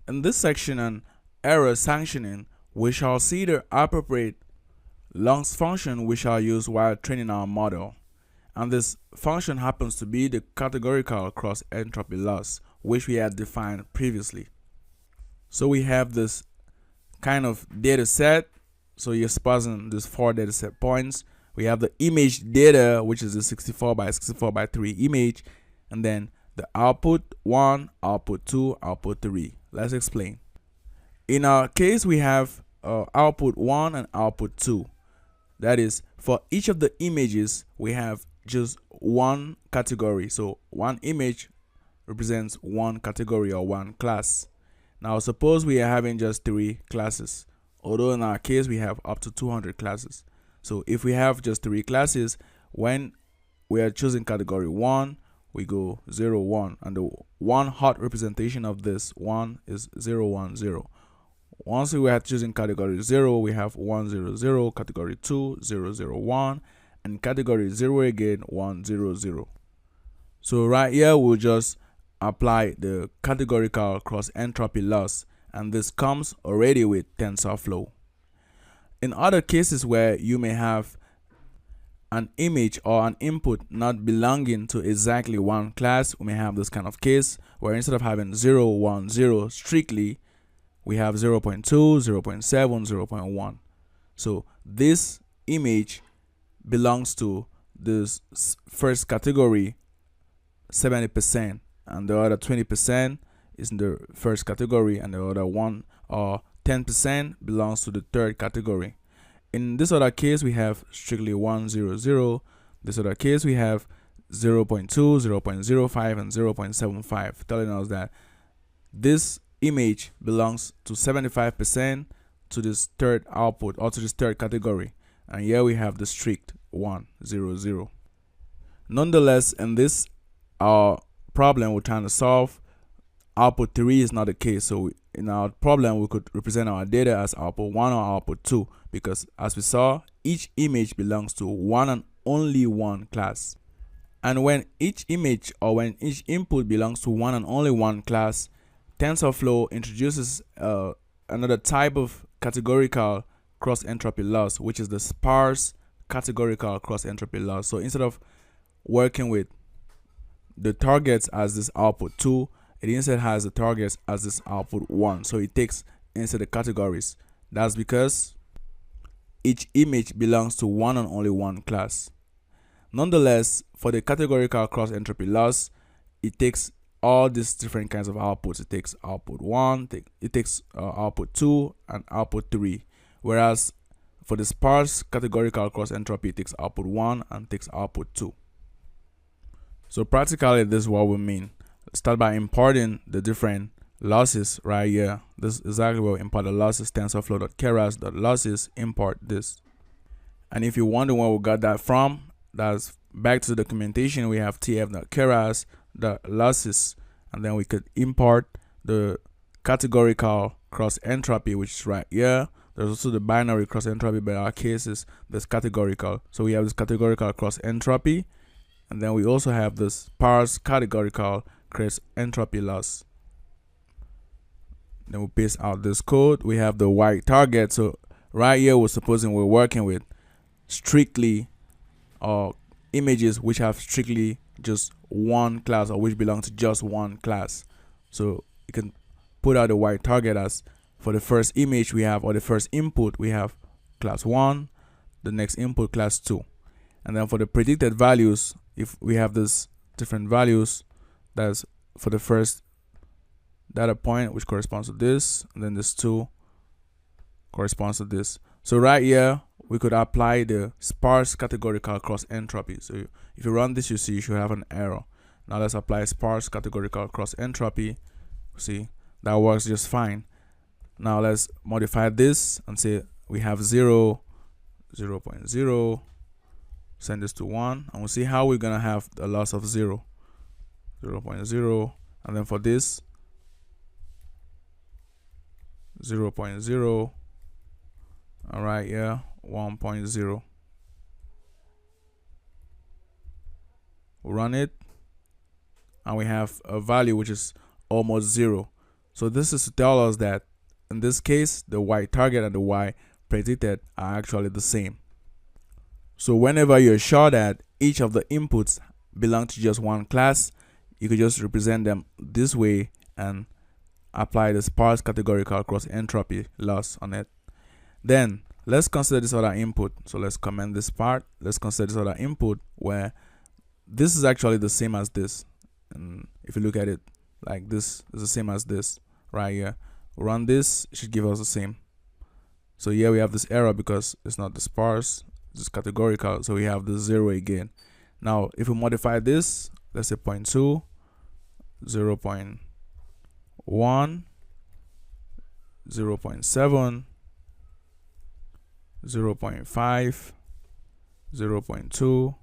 In this section on error sanctioning, we shall see the appropriate loss function we shall use while training our model. And this function happens to be the categorical cross entropy loss, which we had defined previously. So we have this kind of data set. So you're supposing these 4 data set points. We have the image data, which is the 64 by 64 by 3 image, and then the output 1, output 2, output 3. Let's explain. In our case, we have output 1 and output 2. That is, for each of the images, we have just one category. So one image represents one category or one class. Now suppose we are having just 3 classes, although in our case we have up to 200 classes. So if we have just 3 classes, when we are choosing category 1, we go 0, 1, and the one hot representation of this 1 is 0, 1, 0. Once we are choosing category 0, we have 1, 0, 0, category 2, 0, 0, 1, and category 0 again, 1, 0, 0. So right here, we'll just apply the categorical cross entropy loss, and this comes already with TensorFlow. In other cases where you may have an image or an input not belonging to exactly one class, we may have this kind of case where instead of having 0, 1, 0 strictly, we have 0 0.2, 0 0.7, 0 0.1. So this image belongs to this first category 70%, and the other 20% is in the first category, and the other 1 or 10% belongs to the third category. In this other case, we have strictly 1, 0, 0. This other case, we have 0 0.2, 0 0.05, and 0 0.75, telling us that this image belongs to 75% to this third output or to this third category. And here we have the strict 1, 0, 0. Nonetheless, in this problem we're trying to solve, output 3 is not the case. So in our problem, we could represent our data as output 1 or output 2, because as we saw, each image belongs to one and only one class. And when each image or when each input belongs to one and only one class, TensorFlow introduces another type of categorical cross entropy loss, which is the sparse categorical cross entropy loss. So instead of working with the targets as this output 2, it instead has the targets as this output 1. So it takes instead the categories. That's because each image belongs to one and only one class. Nonetheless, for the categorical cross entropy loss, it takes all these different kinds of outputs. It takes output 1, it takes output 2, and output 3. Whereas for the sparse categorical cross entropy, it takes output 1 and takes output 2. So practically, this is what we mean. Let's start by importing the different losses right here. This is exactly where we import the losses, tensorflow.keras.losses, import this. And if you're wondering where we got that from, that's back to the documentation. We have tf.keras.losses, and then we could import the categorical cross entropy, which is right here. There's also the binary cross entropy, but in our case is this categorical. So we have this categorical cross entropy, and then we also have this sparse categorical cross entropy loss. Then we paste out this code. We have the white target. So right here, we're supposing we're working with strictly images which have strictly just one class, or which belong to just one class. So you can put out the white target as for the first image we have, or the first input, we have class 1, the next input class 2. And then for the predicted values, if we have this different values, that's for the first data point, which corresponds to this, and then this 2 corresponds to this. So right here, we could apply the sparse categorical cross entropy. So if you run this, you see you should have an error. Now let's apply sparse categorical cross entropy. See, that works just fine. Now let's modify this and say we have 0, 0 0.0, send this to 1, and we'll see how we're gonna have the loss of 0, 0 0.0, and then for this 0 0.0, all right, yeah, 1.0. We'll run it, and we have a value which is almost 0. So this is to tell us that in this case, the Y target and the Y predicted are actually the same. So whenever you're sure that each of the inputs belong to just one class, you could just represent them this way and apply the sparse categorical cross entropy loss on it. Then let's consider this other input. So let's comment this part. Let's consider this other input where this is actually the same as this. And if you look at it like this is the same as this right here. Run this, it should give us the same. So here we have this error because it's not the sparse, it's categorical. So we have the 0 again. Now if we modify this, let's say 0.2, 0.1, 0.7, 0.5, 0.2,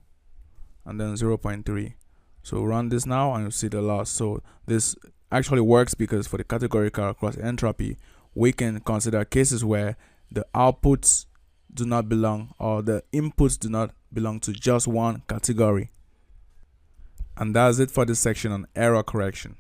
and then 0.3. So run this now and you see the loss. So this actually works because for the categorical cross entropy, we can consider cases where the outputs do not belong or the inputs do not belong to just one category. And that's it for this section on error correction.